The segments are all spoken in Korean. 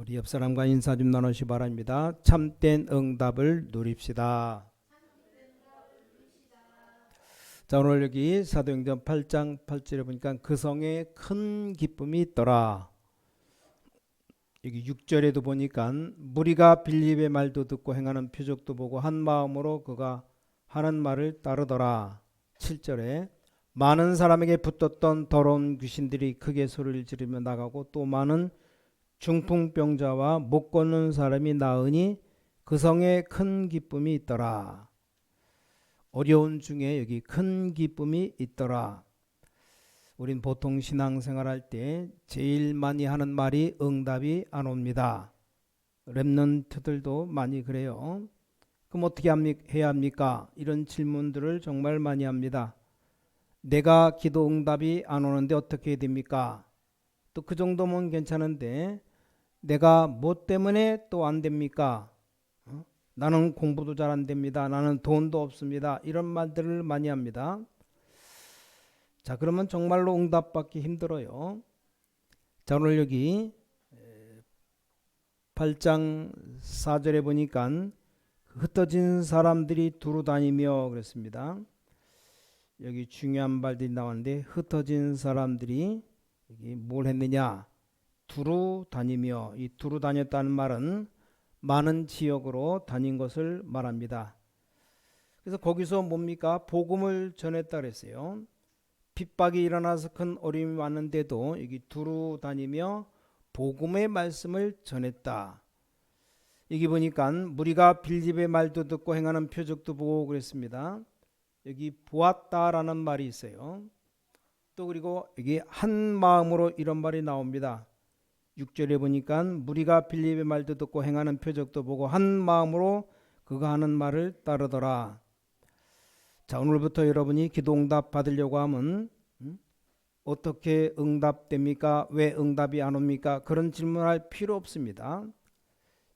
우리 옆 사람과 인사 좀 나누시 바랍니다. 참된 응답을 누립시다. 자, 오늘 여기 사도행전 8장 8절에 보니까 그 성에 큰 기쁨이 있더라. 여기 6절에도 보니까 무리가 빌립의 말도 듣고 행하는 표적도 보고 한 마음으로 그가 하는 말을 따르더라. 7절에 많은 사람에게 붙었던 더러운 귀신들이 크게 소리를 지르며 나가고 또 많은 중풍병자와 못 걷는 사람이 나으니 그 성에 큰 기쁨이 있더라. 어려운 중에 여기 큰 기쁨이 있더라. 우린 보통 신앙생활할 때 제일 많이 하는 말이 응답이 안 옵니다. 랩런트들도 많이 그래요. 그럼 어떻게 해야 합니까? 이런 질문들을 정말 많이 합니다. 내가 기도 응답이 안 오는데 어떻게 해야 됩니까? 또 그 정도면 괜찮은데 내가 뭐 때문에 또 안 됩니까? 나는 공부도 잘 안 됩니다. 나는 돈도 없습니다. 이런 말들을 많이 합니다. 자, 그러면 정말로 응답받기 힘들어요. 자, 오늘 여기 8장 4절에 보니까 흩어진 사람들이 두루 다니며 그랬습니다. 여기 중요한 말들이 나오는데 흩어진 사람들이 여기 뭘 했느냐? 두루 다니며, 이 두루 다녔다는 말은 많은 지역으로 다닌 것을 말합니다. 그래서 거기서 뭡니까? 복음을 전했다 그랬어요. 핍박이 일어나서 큰 어려움이 왔는데도 여기 두루 다니며 복음의 말씀을 전했다. 여기 보니까 무리가 빌립의 말도 듣고 행하는 표적도 보고 그랬습니다. 여기 보았다라는 말이 있어요. 또 그리고 여기 한 마음으로 이런 말이 나옵니다. 6절에 보니까 무리가 빌립의 말도 듣고 행하는 표적도 보고 한 마음으로 그가 하는 말을 따르더라. 자, 오늘부터 여러분이 기도 응답 받으려고 하면 어떻게 응답됩니까? 왜 응답이 안 옵니까? 그런 질문할 필요 없습니다.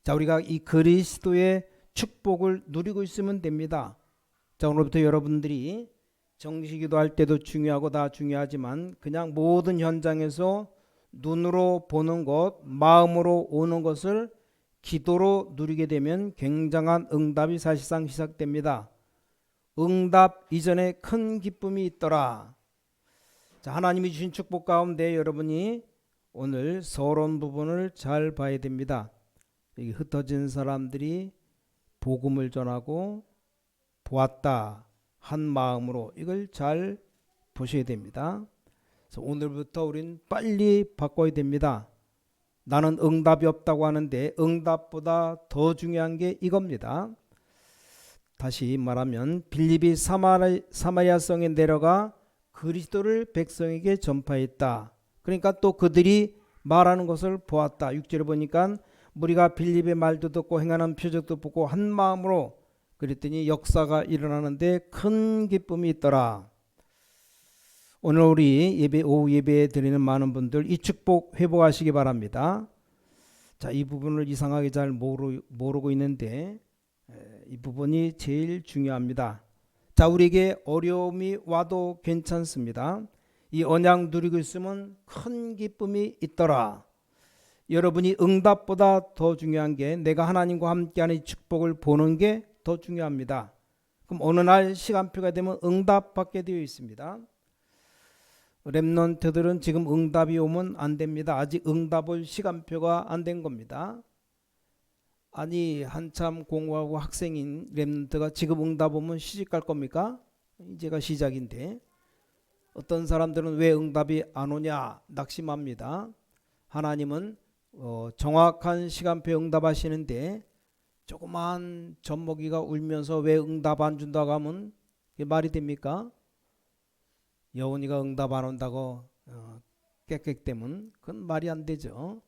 자, 우리가 이 그리스도의 축복을 누리고 있으면 됩니다. 자, 오늘부터 여러분들이 정식기도 할 때도 중요하고 다 중요하지만 그냥 모든 현장에서 눈으로 보는 것, 마음으로 오는 것을 기도로 누리게 되면 굉장한 응답이 사실상 시작됩니다. 응답 이전에 큰 기쁨이 있더라. 자, 하나님이 주신 축복 가운데 여러분이 오늘 서론 부분을 잘 봐야 됩니다. 여기 흩어진 사람들이 복음을 전하고 보았다 한 마음으로 이걸 잘 보셔야 됩니다. 그래서 오늘부터 우린 빨리 바꿔야 됩니다. 나는 응답이 없다고 하는데 응답보다 더 중요한 게 이겁니다. 다시 말하면 빌립이 사마리아 성에 내려가 그리스도를 백성에게 전파했다. 그러니까 또 그들이 말하는 것을 보았다. 6절에 보니까 무리가 빌립의 말도 듣고 행하는 표적도 보고 한 마음으로 그랬더니 역사가 일어나는데 큰 기쁨이 있더라. 오늘 우리 오후 예배 드리는 많은 분들 이 축복 회복하시기 바랍니다. 자, 이 부분을 이상하게 잘 모르고 있는데 이 부분이 제일 중요합니다. 자, 우리에게 어려움이 와도 괜찮습니다. 이 언약 누리고 있으면 큰 기쁨이 있더라. 여러분이 응답보다 더 중요한 게 내가 하나님과 함께하는 이 축복을 보는 게 더 중요합니다. 그럼 어느 날 시간표가 되면 응답받게 되어 있습니다. 랩런트들은 지금 응답이 오면 안 됩니다. 아직 응답 올 시간표가 안 된 겁니다. 아니, 한참 공부하고 학생인 랩런트가 지금 응답 오면 시집 갈 겁니까? 이제가 시작인데 어떤 사람들은 왜 응답이 안 오냐 낙심합니다. 하나님은 정확한 시간표에 응답하시는데 조그만 젖먹이가 울면서 왜 응답 안 준다고 하면 이게 말이 됩니까? 여운이가 응답 안 온다고 깨끗되면 그건 말이 안 되죠.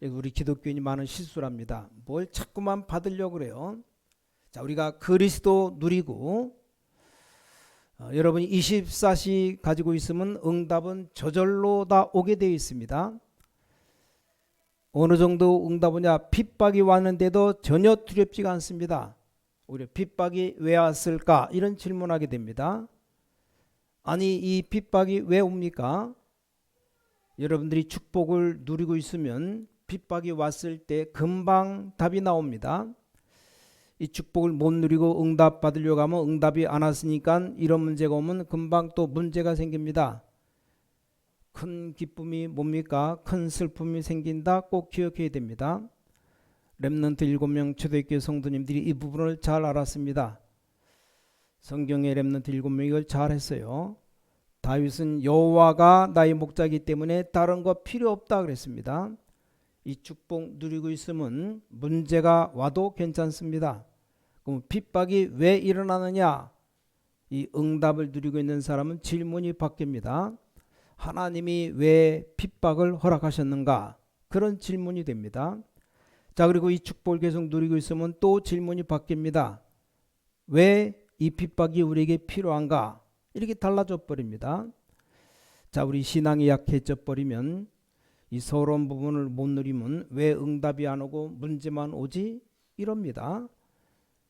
우리 기독교인이 많은 실수랍니다. 뭘 자꾸만 받으려고 그래요. 자, 우리가 그리스도 누리고 여러분이 24시 가지고 있으면 응답은 저절로 다 오게 되어 있습니다. 어느 정도 응답 오냐? 핍박이 왔는데도 전혀 두렵지가 않습니다. 오히려 핍박이 왜 왔을까? 이런 질문하게 됩니다. 아니, 이 핍박이 왜 옵니까? 여러분들이 축복을 누리고 있으면 핍박이 왔을 때 금방 답이 나옵니다. 이 축복을 못 누리고 응답 받으려고 하면 응답이 안 왔으니까 이런 문제가 오면 금방 또 문제가 생깁니다. 큰 기쁨이 뭡니까? 큰 슬픔이 생긴다. 꼭 기억해야 됩니다. 렘넌트 7명 초대교회 성도님들이 이 부분을 잘 알았습니다. 성경의 렘넌트 7명이 이걸 잘 했어요. 다윗은 여호와가 나의 목자이기 때문에 다른 거 필요 없다 그랬습니다. 이 축복 누리고 있으면 문제가 와도 괜찮습니다. 그럼 핍박이 왜 일어나느냐? 이 응답을 누리고 있는 사람은 질문이 바뀝니다. 하나님이 왜 핍박을 허락하셨는가? 그런 질문이 됩니다. 자, 그리고 이 축복을 계속 누리고 있으면 또 질문이 바뀝니다. 왜 이 핍박이 우리에게 필요한가? 이렇게 달라져 버립니다. 자, 우리 신앙이 약해져 버리면 이 서러운 부분을 못 누리면 왜 응답이 안 오고 문제만 오지? 이럽니다.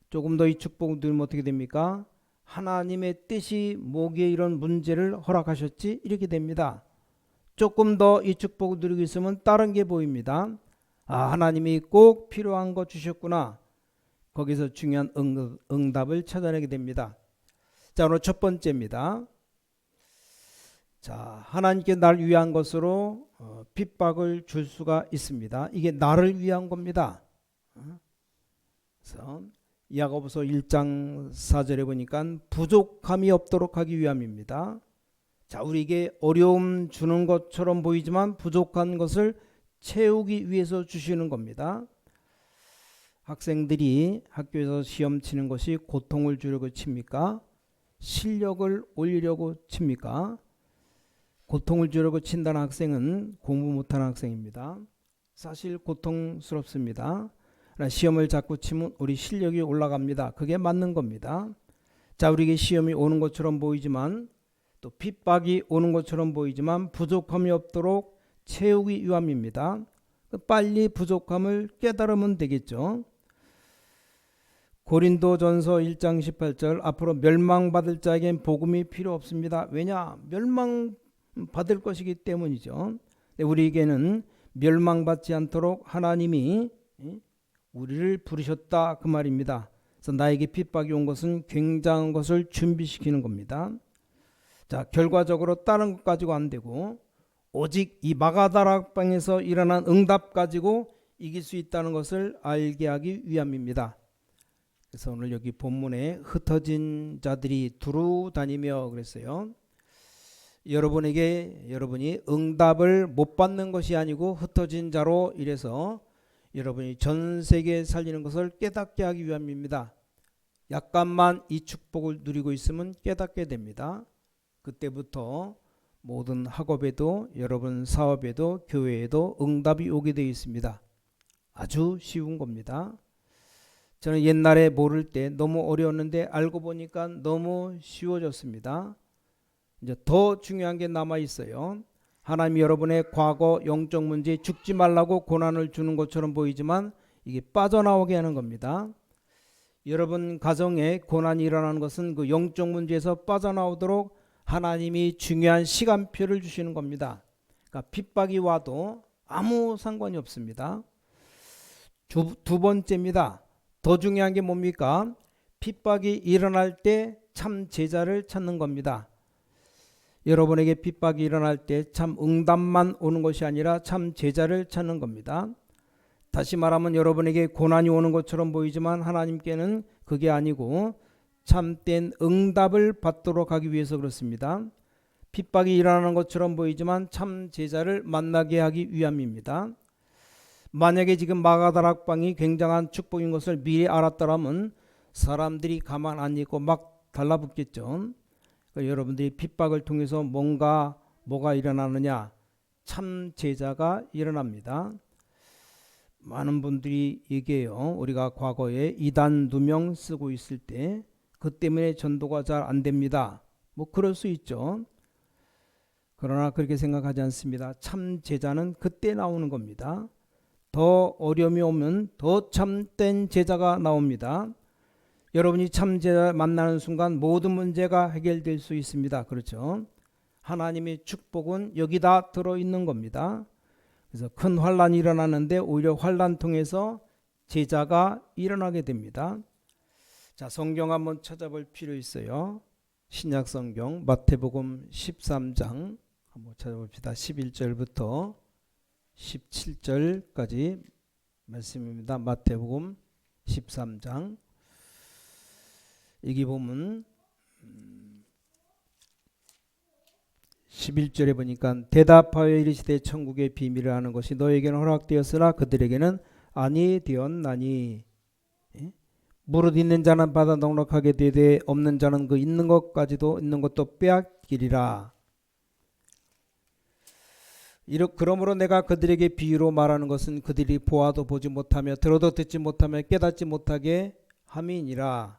조금 더 이 축복을 누리면 어떻게 됩니까? 하나님의 뜻이 뭐기에 이런 문제를 허락하셨지? 이렇게 됩니다. 조금 더 이 축복을 누리고 있으면 다른 게 보입니다. 아, 하나님이 꼭 필요한 거 주셨구나. 거기서 중요한 응답을 찾아내게 됩니다. 자, 오늘 첫 번째입니다. 자, 하나님께 날 위한 것으로 핍박을 줄 수가 있습니다. 이게 나를 위한 겁니다. 그래서 야고보서 1장 4절에 보니까 부족함이 없도록 하기 위함입니다. 자, 우리에게 어려움 주는 것처럼 보이지만 부족한 것을 채우기 위해서 주시는 겁니다. 학생들이 학교에서 시험 치는 것이 고통을 주려고 칩니까? 실력을 올리려고 칩니까? 고통을 주려고 친다는 학생은 공부 못하는 학생입니다. 사실 고통스럽습니다. 시험을 자꾸 치면 우리 실력이 올라갑니다. 그게 맞는 겁니다. 자, 우리에게 시험이 오는 것처럼 보이지만 또 핍박이 오는 것처럼 보이지만 부족함이 없도록 채우기 위함입니다. 빨리 부족함을 깨달으면 되겠죠. 고린도전서 1장 18절 앞으로 멸망받을 자에겐 복음이 필요 없습니다. 왜냐? 멸망받을 것이기 때문이죠. 우리에게는 멸망받지 않도록 하나님이 우리를 부르셨다 그 말입니다. 그래서 나에게 핍박이 온 것은 굉장한 것을 준비시키는 겁니다. 자, 결과적으로 다른 것 가지고 안 되고 오직 이 마가다락방에서 일어난 응답 가지고 이길 수 있다는 것을 알게 하기 위함입니다. 그래서 오늘 여기 본문에 흩어진 자들이 두루 다니며 그랬어요. 여러분이 응답을 못 받는 것이 아니고 흩어진 자로 이래서 여러분이 전 세계에 살리는 것을 깨닫게 하기 위함입니다. 약간만 이 축복을 누리고 있으면 깨닫게 됩니다. 그때부터 모든 학업에도 여러분 사업에도 교회에도 응답이 오게 되어 있습니다. 아주 쉬운 겁니다. 저는 옛날에 모를 때 너무 어려웠는데 알고 보니까 너무 쉬워졌습니다. 이제 더 중요한 게 남아 있어요. 하나님이 여러분의 과거 영적 문제에 죽지 말라고 고난을 주는 것처럼 보이지만 이게 빠져나오게 하는 겁니다. 여러분 가정에 고난이 일어나는 것은 그 영적 문제에서 빠져나오도록 하나님이 중요한 시간표를 주시는 겁니다. 그러니까 핍박이 와도 아무 상관이 없습니다. 두 번째입니다. 더 중요한 게 뭡니까? 핍박이 일어날 때 참 제자를 찾는 겁니다. 여러분에게 핍박이 일어날 때 참 응답만 오는 것이 아니라 참 제자를 찾는 겁니다. 다시 말하면 여러분에게 고난이 오는 것처럼 보이지만 하나님께는 그게 아니고 참된 응답을 받도록 하기 위해서 그렇습니다. 핍박이 일어나는 것처럼 보이지만 참 제자를 만나게 하기 위함입니다. 만약에 지금 마가다락방이 굉장한 축복인 것을 미리 알았더라면 사람들이 가만 안 있고 막 달라붙겠죠. 그러니까 여러분들이 핍박을 통해서 뭐가 일어나느냐? 참 제자가 일어납니다. 많은 분들이 얘기해요. 우리가 과거에 이단 누명 쓰고 있을 때 그 때문에 전도가 잘 안 됩니다. 뭐 그럴 수 있죠. 그러나 그렇게 생각하지 않습니다. 참 제자는 그때 나오는 겁니다. 더 어려움이 오면 더 참된 제자가 나옵니다. 여러분이 참 제자 만나는 순간 모든 문제가 해결될 수 있습니다. 그렇죠? 하나님의 축복은 여기다 들어있는 겁니다. 그래서 큰 환란이 일어나는데 오히려 환란 통해서 제자가 일어나게 됩니다. 자, 성경 한번 찾아볼 필요 있어요. 신약 성경 마태복음 13장 한번 찾아봅시다. 11절부터 17절까지 말씀입니다. 마태복음 13장. 여기 보면 11절에 보니까 대답하여 이르시되 천국의 비밀을 아는 것이 너에게는 허락되었으나 그들에게는 아니 되었나니. 무릇 있는 자는 받아 넉넉하게 되되 없는 자는 그 있는 것까지도 있는 것도 빼앗기리라. 그러므로 내가 그들에게 비유로 말하는 것은 그들이 보아도 보지 못하며 들어도 듣지 못하며 깨닫지 못하게 함이니라.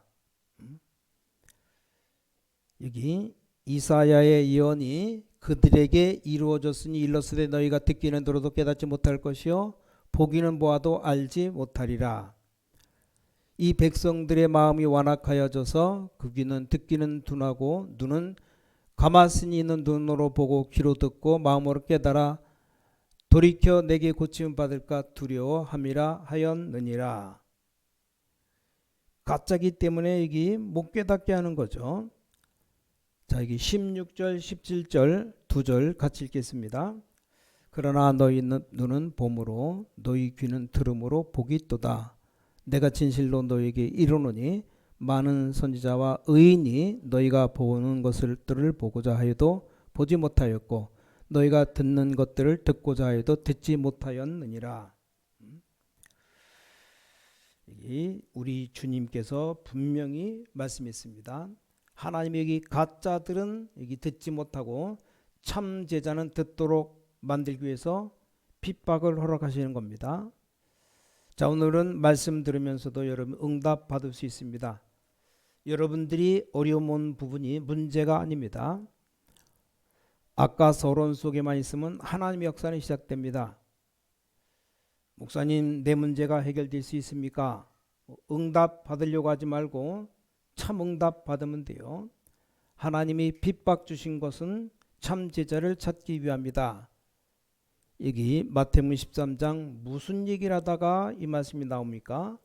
여기 이사야의 예언이 그들에게 이루어졌으니 일렀으되 너희가 듣기는 들어도 깨닫지 못할 것이요 보기는 보아도 알지 못하리라. 이 백성들의 마음이 완악하여져서 그 귀는 듣기는 둔하고 눈은 가만히 있는 눈으로 보고 귀로 듣고 마음으로 깨달아 돌이켜 내게 고침 받을까 두려워함이라 하였느니라. 가짜기 때문에 여기 못 깨닫게 하는 거죠. 자, 여기 16절 17절 두 절 같이 읽겠습니다. 그러나 너희 눈은 봄으로 너희 귀는 들음으로 복이 있도다. 내가 진실로 너희에게 이르노니 많은 선지자와 의인이 너희가 보는 것들을 보고자 하여도 보지 못하였고 너희가 듣는 것들을 듣고자 하여도 듣지 못하였느니라. 우리 주님께서 분명히 말씀했습니다. 하나님 여기 가짜들은 여기 듣지 못하고 참 제자는 듣도록 만들기 위해서 핍박을 허락하시는 겁니다. 자, 오늘은 말씀 들으면서도 여러분 응답 받을 수 있습니다. 여러분들이 어려움 온 부분이 문제가 아닙니다. 아까 서론 속에만 있으면 하나님의 역사는 시작됩니다. 목사님, 내 문제가 해결될 수 있습니까? 응답 받으려고 하지 말고 참 응답 받으면 돼요. 하나님이 핍박 주신 것은 참 제자를 찾기 위함이다. 여기 마태복음 13장 무슨 얘기를 하다가 이 말씀이 나옵니까?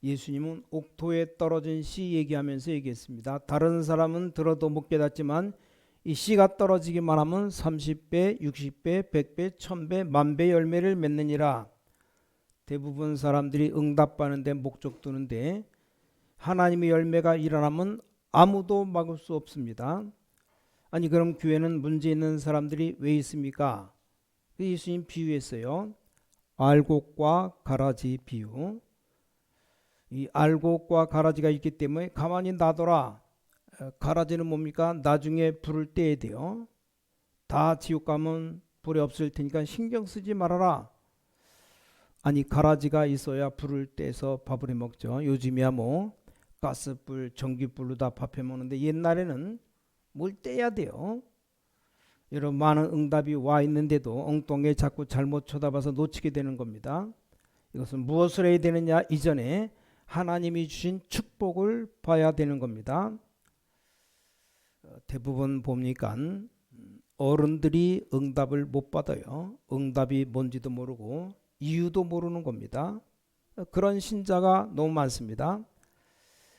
예수님은 옥토에 떨어진 씨 얘기하면서 얘기했습니다. 다른 사람은 들어도 못 깨닫지만 이 씨가 떨어지기만 하면 30배, 60배, 100배, 1000배, 만배 열매를 맺느니라. 대부분 사람들이 응답받는데 목적 두는데 하나님의 열매가 일어나면 아무도 막을 수 없습니다. 아니 그럼 교회는 문제 있는 사람들이 왜 있습니까? 예수님 비유했어요. 알곡과 가라지 비유. 이 알곡과 가라지가 있기 때문에 가만히 놔둬라. 가라지는 뭡니까? 나중에 불을 떼야 돼요. 다 지옥 가면 불이 없을 테니까 신경 쓰지 말아라. 아니 가라지가 있어야 불을 떼서 밥을 해 먹죠. 요즘이야 뭐 가스불, 전기불로 다 밥 해 먹는데 옛날에는 뭘 떼야 돼요. 여러분 많은 응답이 와 있는데도 엉뚱하게 자꾸 잘못 쳐다봐서 놓치게 되는 겁니다. 이것은 무엇을 해야 되느냐? 이전에 하나님이 주신 축복을 봐야 되는 겁니다. 대부분 보니까 어른들이 응답을 못 받아요. 응답이 뭔지도 모르고 이유도 모르는 겁니다. 그런 신자가 너무 많습니다.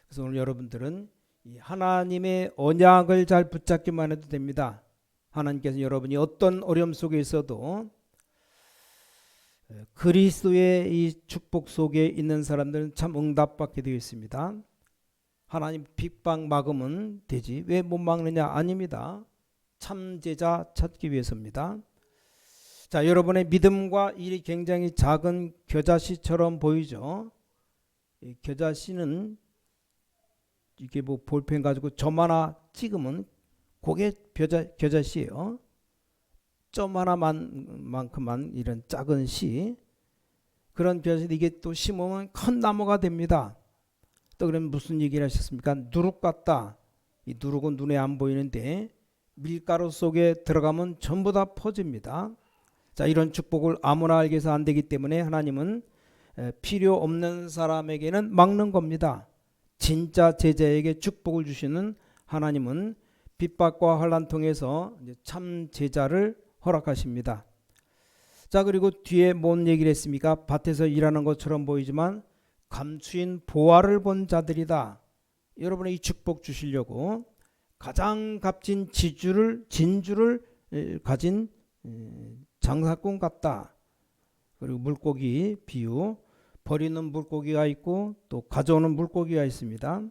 그래서 오늘 여러분들은 이 하나님의 언약을 잘 붙잡기만 해도 됩니다. 하나님께서 여러분이 어떤 어려움 속에 있어도 그리스도의 이 축복 속에 있는 사람들은 참 응답받게 되어 있습니다. 하나님 핍박 막으면 되지 왜 못 막느냐? 아닙니다. 참 제자 찾기 위해서입니다. 자, 여러분의 믿음과 일이 굉장히 작은 겨자씨처럼 보이죠. 이 겨자씨는 이게 뭐 볼펜 가지고 점 하나 찍으면 그게 겨자씨예요. 점 하나만큼만 이런 작은 씨. 그런 겨자씨 이게 또 심으면 큰 나무가 됩니다. 또 그러면 무슨 얘기를 하셨습니까? 누룩 같다. 이 누룩은 눈에 안 보이는데 밀가루 속에 들어가면 전부 다 퍼집니다. 자, 이런 축복을 아무나 알게 해서 안 되기 때문에 하나님은 필요 없는 사람에게는 막는 겁니다. 진짜 제자에게 축복을 주시는 하나님은 핍박과 환난 통해서 참 제자를 허락하십니다. 자, 그리고 뒤에 뭔 얘기를 했습니까? 밭에서 일하는 것처럼 보이지만 감추인 보화를 본 자들이다. 여러분의 이 축복 주시려고 가장 값진 진주를 가진 장사꾼 같다. 그리고 물고기 비유, 버리는 물고기가 있고 또 가져오는 물고기가 있습니다.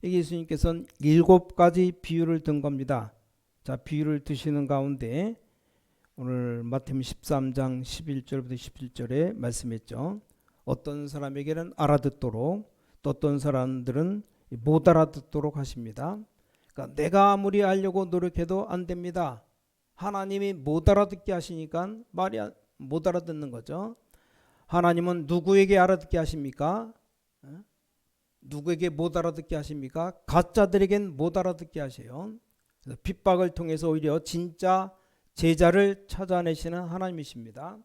이게 예수님께서는 7가지 비유를 든 겁니다. 자, 비유를 드시는 가운데 오늘 마태복음 13장 11절부터 17절에 말씀했죠. 어떤 사람에게는 알아듣도록, 또 어떤 사람들은 못 알아듣도록 하십니다. 그러니까 내가 아무리 알려고 노력해도 안 됩니다. 하나님이 못 알아듣게 하시니까 못 알아듣는 거죠. 하나님은 누구에게 알아듣게 하십니까? 누구에게 못 알아듣게 하십니까? 가짜들에겐 못 알아듣게 하세요. 그래서 핍박을 통해서 오히려 진짜 제자를 찾아내시는 하나님이십니다.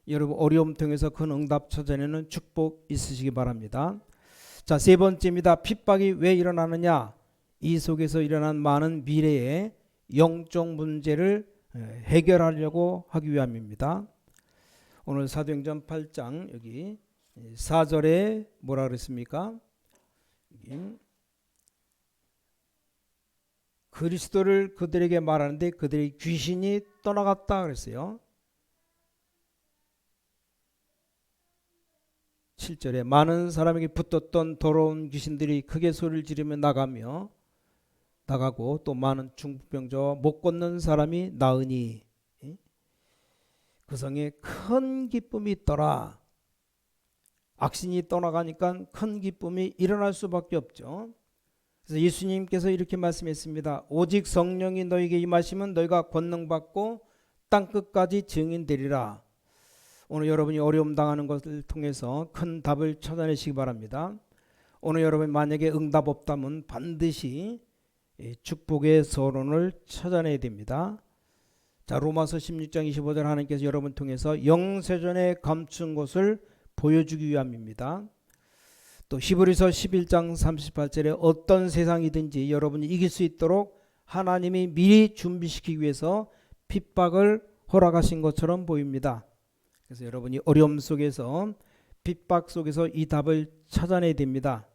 여러분 어려움 통해서 큰 응답 찾아내는 축복 있으시기 바랍니다. 자, 세 번째입니다. 핍박이 왜 일어나느냐? 이 속에서 일어난 많은 미래의 영적 문제를 해결하려고 하기 위함입니다. 오늘 사도행전 8장 여기 4절에 뭐라 그랬습니까? 그리스도를 그들에게 말하는데 그들의 귀신이 떠나갔다 그랬어요. 7절에 많은 사람에게 붙었던 더러운 귀신들이 크게 소리를 지르며 나가고 또 많은 중풍병자와 못 걷는 사람이 나으니 그 성에 큰 기쁨이 있더라. 악신이 떠나가니까 큰 기쁨이 일어날 수밖에 없죠. 그래서 예수님께서 이렇게 말씀했습니다. 오직 성령이 너에게 임하시면 너희가 권능받고 땅끝까지 증인되리라. 오늘 여러분이 어려움 당하는 것을 통해서 큰 답을 찾아내시기 바랍니다. 오늘 여러분이 만약에 응답 없다면 반드시 축복의 서론을 찾아내야 됩니다. 자, 로마서 16장 25절 하나님께서 여러분 통해서 영세전에 감춘 것을 보여주기 위함입니다. 또 히브리서 11장 38절에 어떤 세상이든지 여러분이 이길 수 있도록 하나님이 미리 준비시키기 위해서 핍박을 허락하신 것처럼 보입니다. 그래서 여러분이 어려움 속에서 핍박 속에서 이 답을 찾아내야 됩니다.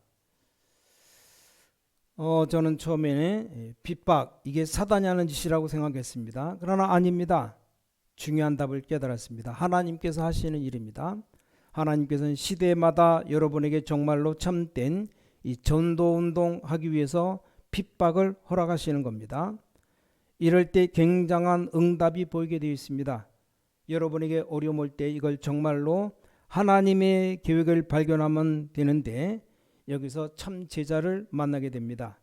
저는 처음에는 핍박 이게 사단이 하는 짓이라고 생각했습니다. 그러나 아닙니다. 중요한 답을 깨달았습니다. 하나님께서 하시는 일입니다. 하나님께서는 시대마다 여러분에게 정말로 참된 이 전도운동 하기 위해서 핍박을 허락하시는 겁니다. 이럴 때 굉장한 응답이 보이게 되어 있습니다. 여러분에게 어려움 올 때 이걸 정말로 하나님의 계획을 발견하면 되는데 여기서 참 제자를 만나게 됩니다.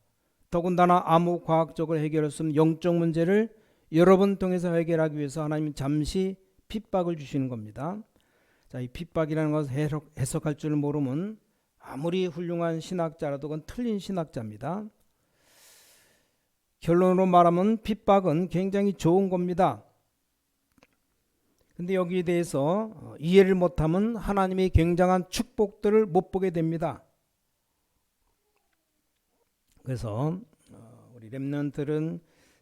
더군다나 아무 과학적으로 해결할 수 없는 영적 문제를 여러분 통해서 해결하기 위해서 하나님은 잠시 핍박을 주시는 겁니다. 자, 이 핍박이라는 것을 해석할 줄 모르면 아무리 훌륭한 신학자라도 그건 틀린 신학자입니다. 결론으로 말하면 핍박은 굉장히 좋은 겁니다. 근데 여기에 대해서 이해를 못하면 하나님의 굉장한 축복들을 못 보게 됩니다. 그래서 우리 렘넌트들은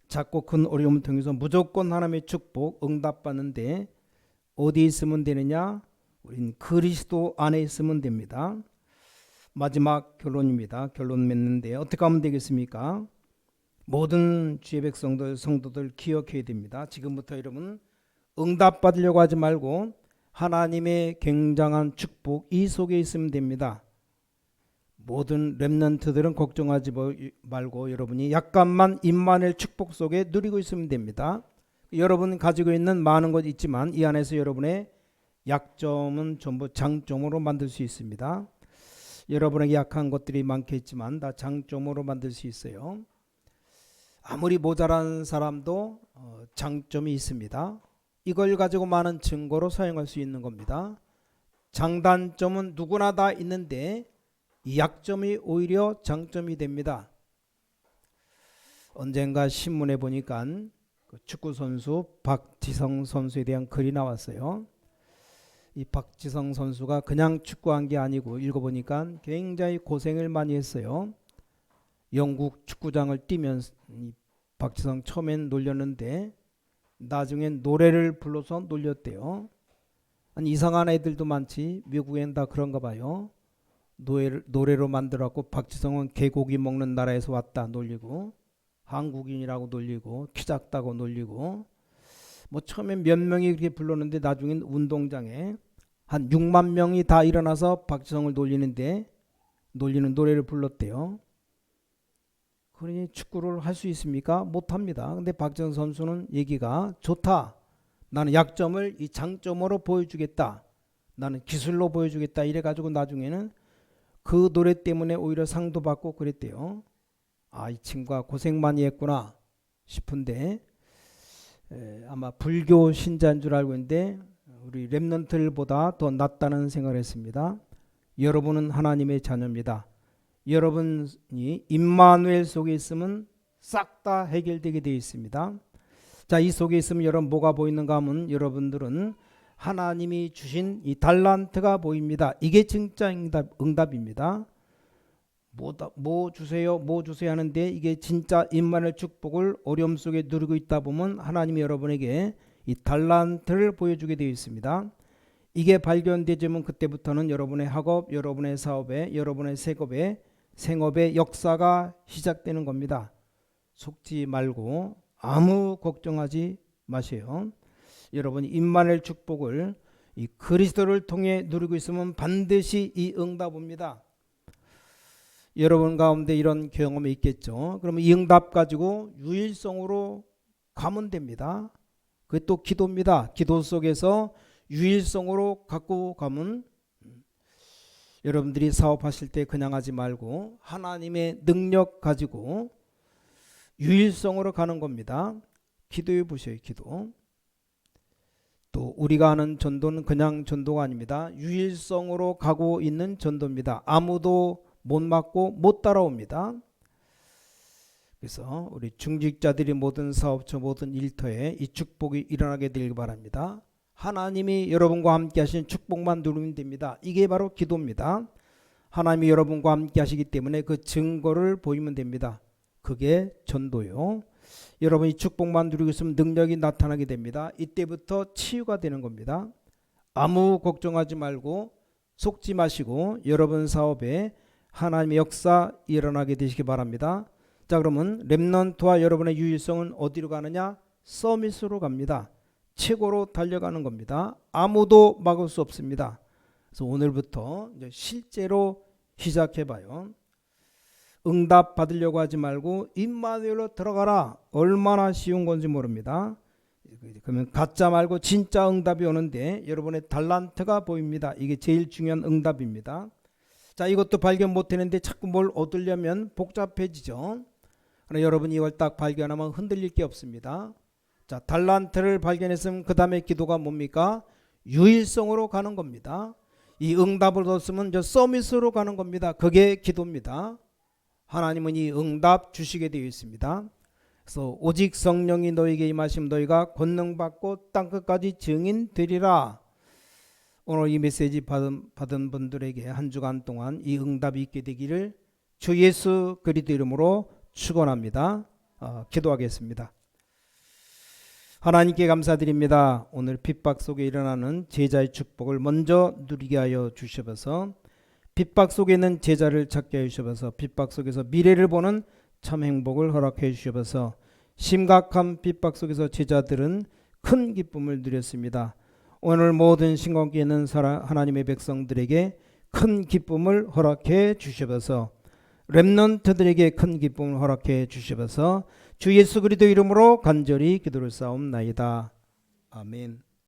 작고 큰 어려움을 통해서 무조건 하나님의 축복 응답받는데 어디에 있으면 되느냐? 우린 그리스도 안에 있으면 됩니다. 마지막 결론입니다. 결론 맺는데 어떻게 하면 되겠습니까? 모든 주의 백성들 성도들 기억해야 됩니다. 지금부터 여러분 응답 받으려고 하지 말고 하나님의 굉장한 축복 이 속에 있으면 됩니다. 모든 렘넌트들은 걱정하지 말고 여러분이 약간만 임마누엘 축복 속에 누리고 있으면 됩니다. 여러분 가지고 있는 많은 것 있지만 이 안에서 여러분의 약점은 전부 장점으로 만들 수 있습니다. 여러분에게 약한 것들이 많겠지만 다 장점으로 만들 수 있어요. 아무리 모자란 사람도 장점이 있습니다. 이걸 가지고 많은 증거로 사용할 수 있는 겁니다. 장단점은 누구나 다 있는데 이 약점이 오히려 장점이 됩니다. 언젠가 신문에 보니까 그 축구 선수 박지성 선수에 대한 글이 나왔어요. 이 박지성 선수가 그냥 축구한 게 아니고 읽어보니까 굉장히 고생을 많이 했어요. 영국 축구장을 뛰면서 박지성 처음엔 놀렸는데 나중엔 노래를 불러서 놀렸대요. 아니 이상한 애들도 많지. 미국엔 다 그런가 봐요. 노래로 만들었고 박지성은 개고기 먹는 나라에서 왔다 놀리고, 한국인이라고 놀리고, 키 작다고 놀리고, 뭐 처음엔 몇 명이 그렇게 불렀는데 나중엔 운동장에 한 6만 명이 다 일어나서 박지성을 놀리는 노래를 불렀대요. 그러니 축구를 할 수 있습니까? 못합니다. 근데 박지성 선수는 얘기가 좋다. 나는 약점을 이 장점으로 보여주겠다. 나는 기술로 보여주겠다. 이래가지고 나중에는 그 노래 때문에 오히려 상도 받고 그랬대요. 아, 이 친구가 고생 많이 했구나 싶은데 아마 불교 신자인 줄 알고 있는데 우리 랩런트들보다 더 낫다는 생각을 했습니다. 여러분은 하나님의 자녀입니다. 여러분이 임마누엘 속에 있으면 싹 다 해결되게 되어 있습니다. 자, 이 속에 있으면 여러분 뭐가 보이는가 하면 여러분들은 하나님이 주신 이 달란트가 보입니다. 이게 진짜 응답입니다. 뭐 주세요 하는데 이게 진짜 임마누엘 축복을 어려움 속에 누리고 있다 보면 하나님이 여러분에게 이 달란트를 보여주게 되어 있습니다. 이게 발견되지만 그때부터는 여러분의 학업, 여러분의 사업에, 여러분의 생업의 역사가 시작되는 겁니다. 속지 말고 아무 걱정하지 마세요. 여러분이 임마누엘 축복을 이 그리스도를 통해 누리고 있으면 반드시 이 응답 옵니다. 여러분 가운데 이런 경험이 있겠죠. 그러면 이 응답 가지고 유일성으로 가면 됩니다. 그게 또 기도입니다. 기도 속에서 유일성으로 갖고 가면 여러분들이 사업하실 때 그냥 하지 말고 하나님의 능력 가지고 유일성으로 가는 겁니다. 기도해 보세요. 기도. 또 우리가 하는 전도는 그냥 전도가 아닙니다. 유일성으로 가고 있는 전도입니다. 아무도 못 막고 못 따라옵니다. 그래서 우리 중직자들이 모든 사업처 모든 일터에 이 축복이 일어나게 되길 바랍니다. 하나님이 여러분과 함께 하신 축복만 누리면 됩니다. 이게 바로 기도입니다. 하나님이 여러분과 함께 하시기 때문에 그 증거를 보이면 됩니다. 그게 전도요. 여러분이 축복만 누리고 있으면 능력이 나타나게 됩니다. 이때부터 치유가 되는 겁니다. 아무 걱정하지 말고 속지 마시고 여러분 사업에 하나님의 역사 일어나게 되시기 바랍니다. 자, 그러면 렘넌트와 여러분의 유일성은 어디로 가느냐? 서밋으로 갑니다. 최고로 달려가는 겁니다. 아무도 막을 수 없습니다. 그래서 오늘부터 이제 실제로 시작해봐요. 응답 받으려고 하지 말고 임마누엘로 들어가라. 얼마나 쉬운 건지 모릅니다. 그러면 가짜 말고 진짜 응답이 오는데 여러분의 달란트가 보입니다. 이게 제일 중요한 응답입니다. 자, 이것도 발견 못했는데 자꾸 뭘 얻으려면 복잡해지죠. 그러나 여러분이 이걸 딱 발견하면 흔들릴 게 없습니다. 자, 달란트를 발견했으면 그 다음에 기도가 뭡니까? 유일성으로 가는 겁니다. 이 응답을 얻었으면 저 서밋으로 가는 겁니다. 그게 기도입니다. 하나님은 이 응답 주시게 되어 있습니다. 그래서 오직 성령이 너에게 임하시면 너희가 권능받고 땅끝까지 증인 되리라. 오늘 이 메시지 받은 분들에게 한 주간 동안 이 응답이 있게 되기를 주 예수 그리스도 이름으로 축원합니다. 기도하겠습니다. 하나님께 감사드립니다. 오늘 핍박 속에 일어나는 제자의 축복을 먼저 누리게 하여 주셔서 핍박 속에 있는 제자를 찾게 하여 주셔서 핍박 속에서 미래를 보는 참 행복을 허락해 주셔서 심각한 핍박 속에서 제자들은 큰 기쁨을 누렸습니다. 오늘 모든 신관계에 있는 하나님의 백성들에게 큰 기쁨을 허락해 주셔서 렘넌트들에게 큰 기쁨을 허락해 주셔서 주 예수 그리스도 이름으로 간절히 기도를 쌓옵나이다. 아멘.